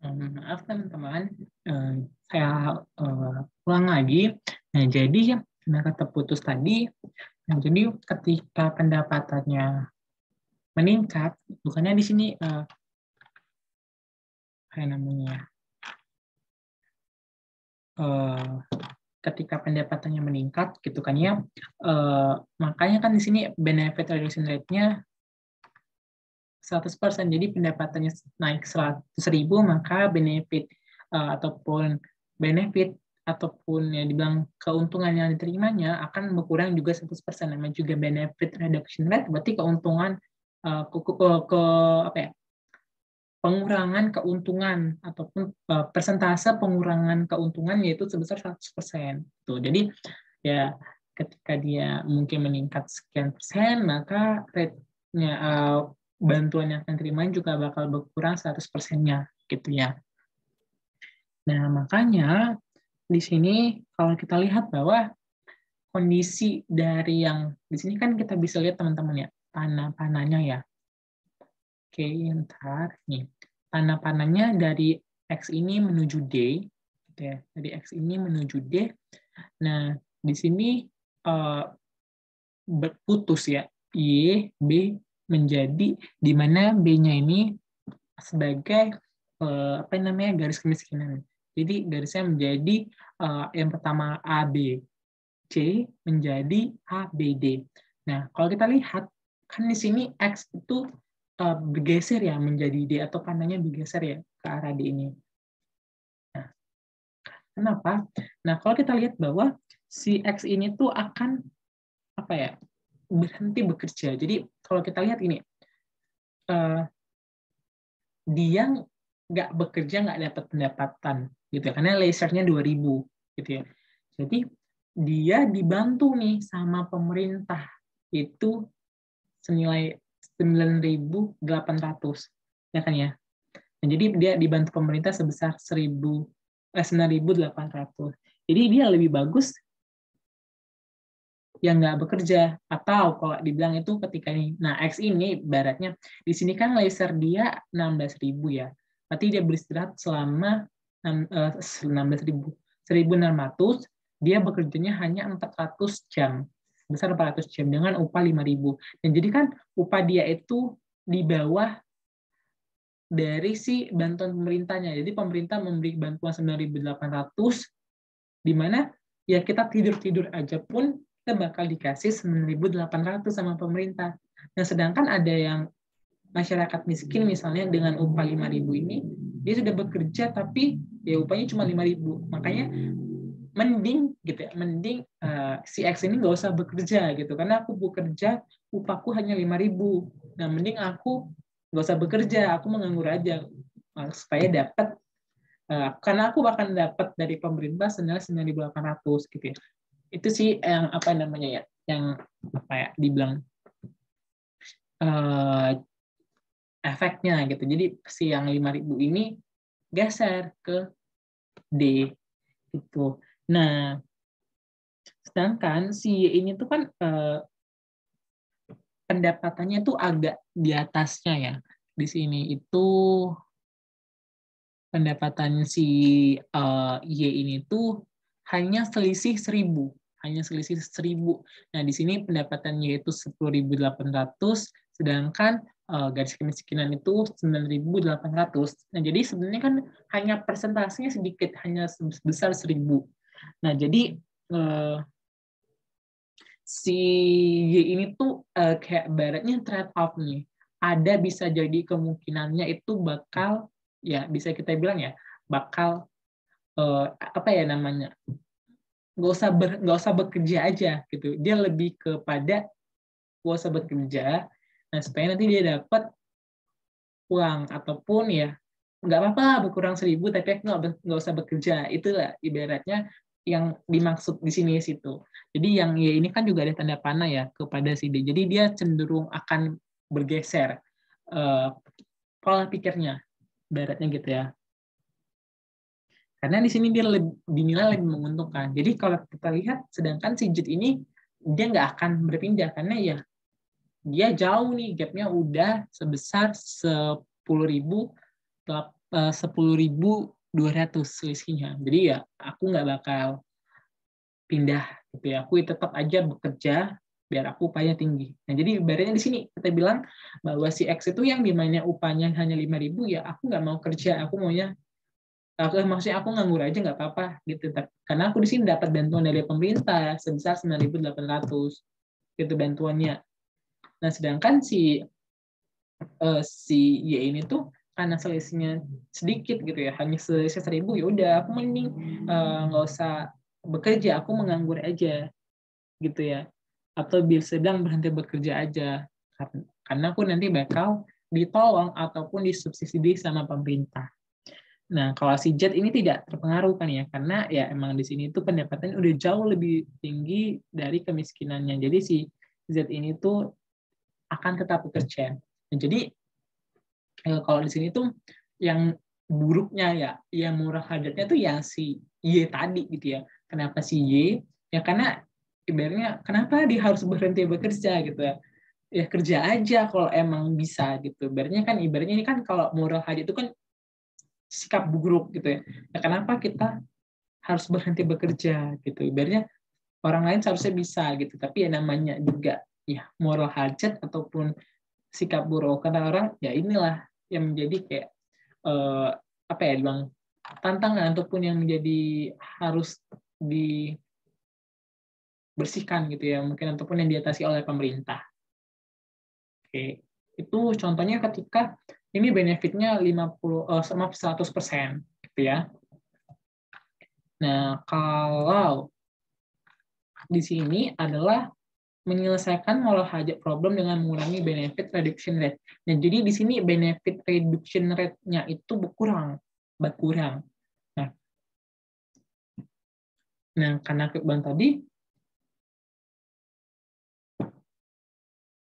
Maaf teman-teman, saya ulang lagi. Nah, jadi karena kata putus tadi, nah, jadi ketika pendapatannya meningkat, bukannya di sini kayak namanya ketika pendapatannya meningkat, gitu kan ya, makanya kan di sini benefit reduction rate-nya 100%. Jadi pendapatannya naik 100.000, maka benefit ataupun ya dibilang keuntungan yang diterimanya akan berkurang juga 100%. Namanya juga benefit reduction rate, berarti keuntungan pengurangan keuntungan ataupun persentase pengurangan keuntungan yaitu sebesar 100%. Tuh. Jadi ya ketika dia mungkin meningkat sekian persen, maka rate-nya bantuan yang akan terima juga bakal berkurang 100%-nya gitu ya. Nah, makanya di sini kalau kita lihat bahwa kondisi dari yang di sini kan kita bisa lihat teman-teman ya, panah-panahnya ya. Oke, ntar nih. Panah-panahnya dari X ini menuju D, gitu ya. Dari X ini menuju D. Nah, di sini berputus ya, Y, B menjadi di mana B-nya ini sebagai garis kemiskinan. Jadi garisnya menjadi yang pertama AB, C menjadi ABD. Nah, kalau kita lihat kan di sini X itu bergeser ya menjadi D atau panahnya bergeser ya ke arah D ini. Nah, kenapa? Nah, kalau kita lihat bahwa si X ini tuh akan berhenti bekerja. Jadi kalau kita lihat ini, dia nggak bekerja, nggak dapat pendapatan gitu ya, karena lasernya 2.000 gitu ya. Jadi dia dibantu nih sama pemerintah itu senilai 9.800 ya kan ya. Nah, jadi dia dibantu pemerintah sebesar 9.800. Jadi dia lebih bagus yang nggak bekerja, atau kalau dibilang itu ketika ini, nah X ini baratnya di sini kan laser dia 16.000 ya, berarti dia beristirahat selama 16.000, 1.600, dia bekerjanya hanya 400 jam, besar 400 jam dengan upah 5.000. Dan jadi kan upah dia itu di bawah dari si bantuan pemerintahnya. Jadi pemerintah memberi bantuan 9.800, di mana ya kita tidur-tidur aja pun kita bakal dikasih 9.800 sama pemerintah. Nah, sedangkan ada yang masyarakat miskin misalnya dengan upah 5.000 ini, dia sudah bekerja tapi ya upahnya cuma 5.000. Makanya mending gitu ya, mending si X ini nggak usah bekerja gitu, karena aku bekerja upahku hanya 5.000. Nah, mending aku nggak usah bekerja, aku menganggur aja supaya dapat karena aku bahkan dapat dari pemerintah senilai 9.800 gitu ya. Itu sih yang yang dibilang efeknya gitu. Jadi si yang 5.000 ini geser ke D gitu. Nah, sedangkan si Y ini tuh kan pendapatannya tuh agak di atasnya ya. Di sini itu pendapatan si Y ini tuh hanya selisih 1.000. Hanya selisih 1.000. Nah, di sini pendapatannya itu 10.800, sedangkan garis kemiskinan itu 9.800. Nah, jadi sebenarnya kan hanya persentasenya sedikit, hanya sebesar 1.000. Nah, jadi si Y ini tuh kayak baratnya trade off nih. Ada bisa jadi kemungkinannya itu bakal, ya bisa kita bilang ya, bakal nggak usah bekerja aja gitu. Dia lebih kepada nggak usah bekerja, nah supaya nanti dia dapat uang, ataupun ya nggak apa-apa berkurang 1.000 tapi nggak usah bekerja. Itulah ibaratnya yang dimaksud di sini situ. Jadi yang ya ini kan juga ada tanda panah ya kepada si D. Jadi dia cenderung akan bergeser pola pikirnya, ibaratnya gitu ya. Karena di sini dia dinilai lebih menguntungkan. Jadi kalau kita lihat, sedangkan si Jet ini dia nggak akan berpindah karena ya dia jauh nih, gapnya udah sebesar 10.800 10.200 selisihnya. Jadi ya aku nggak bakal pindah gitu ya. Aku tetap aja bekerja biar aku upahnya tinggi. Nah, jadi ibaratnya di sini kita bilang bahwa si X itu yang dimana upahnya hanya 5.000, ya aku nggak mau kerja, maksudnya aku nganggur aja nggak apa-apa gitu. Karena aku di sini dapat bantuan dari pemerintah sebesar 9.800 gitu bantuannya. Nah, sedangkan si Y ini tuh karena selisihnya sedikit gitu ya, hanya selisih 1.000, ya udah aku mending nggak usah bekerja, aku menganggur aja gitu ya, atau bisa bilang berhenti bekerja aja, karena aku nanti bakal ditolong ataupun disubsidi sama pemerintah. Nah, kalau si Z ini tidak terpengaruh kan ya, karena ya emang di sini tuh pendapatan udah jauh lebih tinggi dari kemiskinannya. Jadi si Z ini tuh akan tetap bekerja. Nah, jadi kalau di sini tuh yang buruknya ya, yang murah hajatnya tuh ya si Y tadi gitu ya. Kenapa si Y? Ya karena ibaratnya kenapa dia harus berhenti bekerja gitu ya. Ya kerja aja kalau emang bisa gitu. Ibaratnya ini kan kalau murah hajat itu kan sikap buruk gitu ya. Ya kenapa kita harus berhenti bekerja gitu. Ibaratnya orang lain seharusnya bisa gitu. Tapi ya namanya juga ya moral hajat ataupun sikap buruk karena orang, ya inilah yang menjadi kayak apa ya bilang tantangan ataupun yang menjadi harus dibersihkan gitu ya mungkin, ataupun yang diatasi oleh pemerintah. Oke, itu contohnya ketika ini benefitnya 100% gitu ya. Nah, kalau di sini adalah menyelesaikan moral hajat problem dengan mengurangi benefit reduction rate. Nah, jadi di sini benefit reduction rate-nya itu berkurang. Nah, karena kebetulan tadi,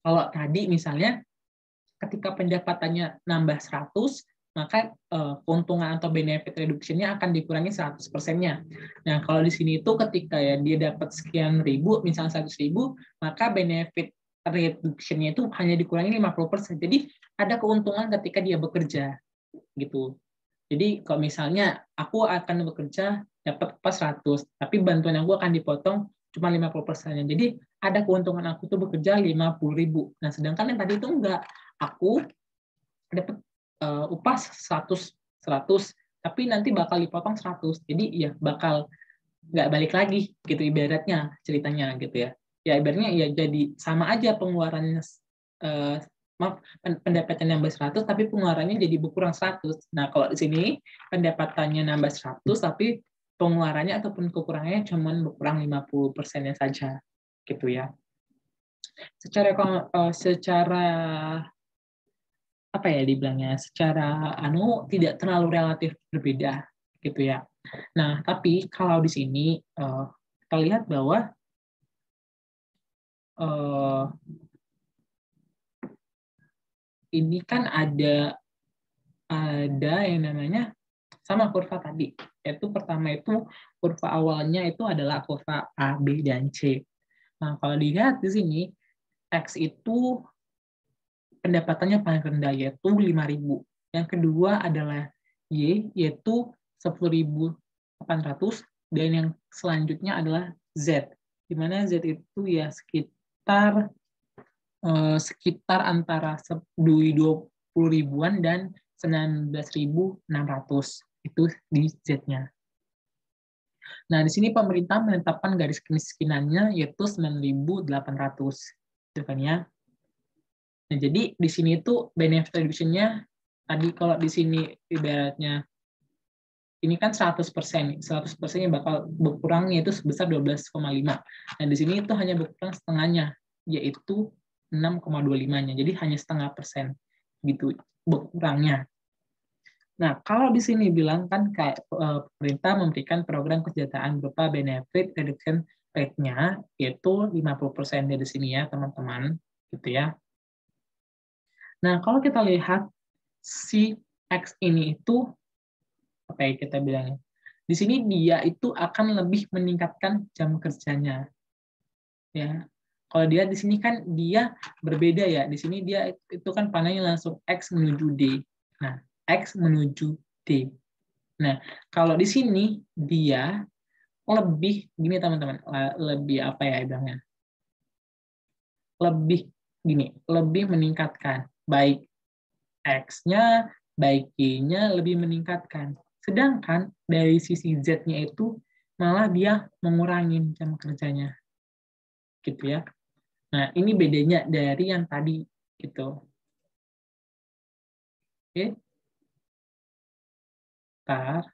kalau tadi misalnya ketika pendapatannya nambah 100, maka keuntungan atau benefit reduction-nya akan dikurangi 100%-nya. Nah, kalau di sini itu ketika ya dia dapat sekian ribu, misalnya 100.000, maka benefit reduction-nya itu hanya dikurangi 50%. Jadi ada keuntungan ketika dia bekerja gitu. Jadi kalau misalnya aku akan bekerja dapat pas 100, tapi bantuan aku akan dipotong cuma 50%. Jadi ada keuntungan aku tuh bekerja 50.000. Nah, sedangkan yang tadi itu enggak. Aku dapat upah 100, tapi nanti bakal dipotong 100. Jadi ya bakal nggak balik lagi gitu ibaratnya ceritanya gitu ya. Ya ibaratnya ya jadi sama aja pengeluarannya, pendapatan nambah 100 tapi pengeluarannya jadi berkurang 100. Nah, kalau di sini pendapatannya nambah 100 tapi pengeluarannya ataupun kekurangannya cuma berkurang 50%-nya saja gitu ya. Secara apa ya dibilangnya, secara tidak terlalu relatif berbeda gitu ya. Nah, tapi kalau di sini kita lihat bahwa ini kan ada yang namanya sama kurva tadi, yaitu pertama itu kurva awalnya itu adalah kurva A, B, dan C. Nah, kalau dilihat di sini, X itu pendapatannya paling rendah, yaitu 5.000. Yang kedua adalah Y, yaitu 10.800, dan yang selanjutnya adalah Z, di mana Z itu ya sekitar antara 20.000-an dan 19.600 itu di Z-nya. Nah, di sini pemerintah menetapkan garis kemiskinannya yaitu 9.800, gitu kan ya. Nah, jadi di sini itu benefit reduction-nya tadi kalau di sini ibaratnya ini kan 100%, 100%-nya bakal berkurang yaitu sebesar 12,5. Nah, di sini itu hanya berkurang setengahnya, yaitu 6,25-nya. Jadi hanya setengah persen gitu berkurangnya. Nah, kalau di sini bilang kan kayak pemerintah memberikan program kesejahteraan berupa benefit reduction rate-nya yaitu 50% dari sini ya, teman-teman, gitu ya. Nah, kalau kita lihat si X ini itu apa ya kita bilangnya? Di sini dia itu akan lebih meningkatkan jam kerjanya. Ya. Kalau dia di sini kan dia berbeda ya. Di sini dia itu kan panahnya langsung X menuju D. Nah, X menuju D. Nah, kalau di sini dia lebih gini teman-teman, lebih apa ya bilangnya? Lebih gini, lebih meningkatkan baik X-nya, baik Y-nya lebih meningkatkan. Sedangkan dari sisi Z-nya itu malah dia mengurangi jam kerjanya. Gitu ya. Nah, ini bedanya dari yang tadi gitu. Oke. Bentar.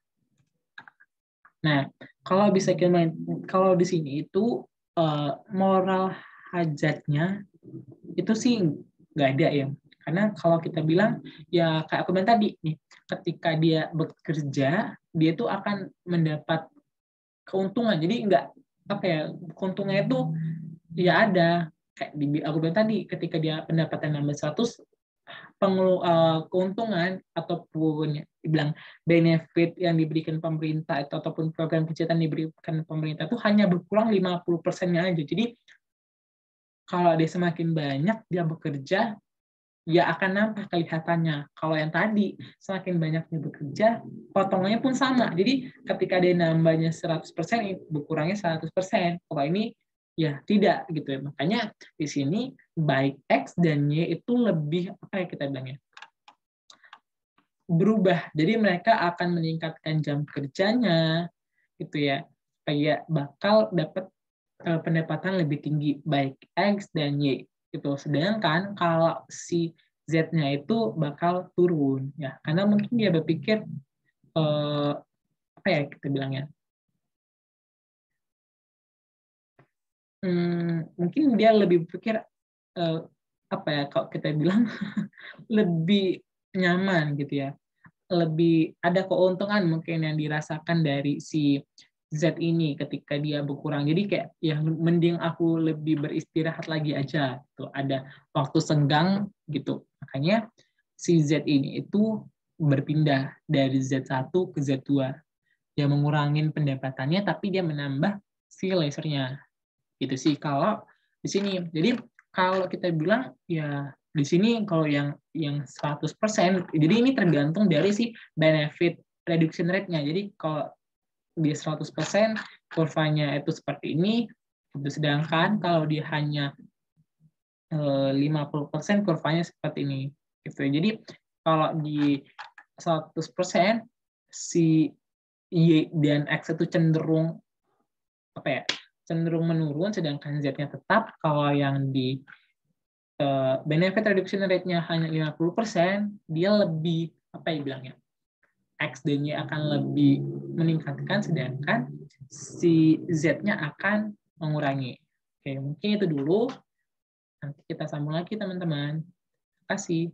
Nah, kalau di sini itu moral hajatnya itu sih nggak ada ya. Karena kalau kita bilang ya kayak aku bilang tadi nih, ketika dia bekerja dia itu akan mendapat keuntungan. Jadi nggak apa ya, keuntungannya itu ya ada kayak aku bilang tadi, ketika dia pendapatan nambah 100, keuntungan ataupun dibilang benefit yang diberikan pemerintah itu ataupun program kegiatan diberikan pemerintah itu hanya berkurang 50%-nya aja. Jadi kalau dia semakin banyak dia bekerja, ya akan nampak kelihatannya. Kalau yang tadi semakin banyaknya bekerja, potongannya pun sama. Jadi ketika dia nambahnya 100%, berkurangnya 100%. Kalau ini ya tidak gitu ya. Makanya di sini baik X dan Y itu lebih apa ya kita bilangnya? Berubah. Jadi mereka akan meningkatkan jam kerjanya gitu ya. Supaya bakal dapat pendapatan lebih tinggi baik X dan Y gitu. Sedangkan kalau si Z-nya itu bakal turun ya, karena mungkin dia berpikir apa ya kita bilangnya, mungkin dia lebih berpikir apa ya kalau kita bilang lebih nyaman gitu ya, lebih ada keuntungan mungkin yang dirasakan dari si Z ini ketika dia berkurang. Jadi kayak ya mending aku lebih beristirahat lagi aja. Tuh ada waktu senggang gitu. Makanya si Z ini itu berpindah dari Z1 ke Z2. Dia mengurangi pendapatannya tapi dia menambah si lasernya. Gitu sih kalau di sini. Jadi kalau kita bilang ya di sini kalau yang 100%, jadi ini tergantung dari si benefit reduction rate-nya. Jadi kalau dia 100%, kurvanya itu seperti ini. Sedangkan kalau dia hanya 50%, kurvanya seperti ini. Gitu. Jadi kalau di 100%, si Y dan X itu cenderung apa ya? Cenderung menurun, sedangkan Z-nya tetap. Kalau yang di benefit reduction rate-nya hanya 50%, dia lebih apa ya bilangnya? X dan Y akan lebih meningkatkan, sedangkan si Z-nya akan mengurangi. Oke, mungkin itu dulu. Nanti kita sambung lagi, teman-teman. Terima kasih.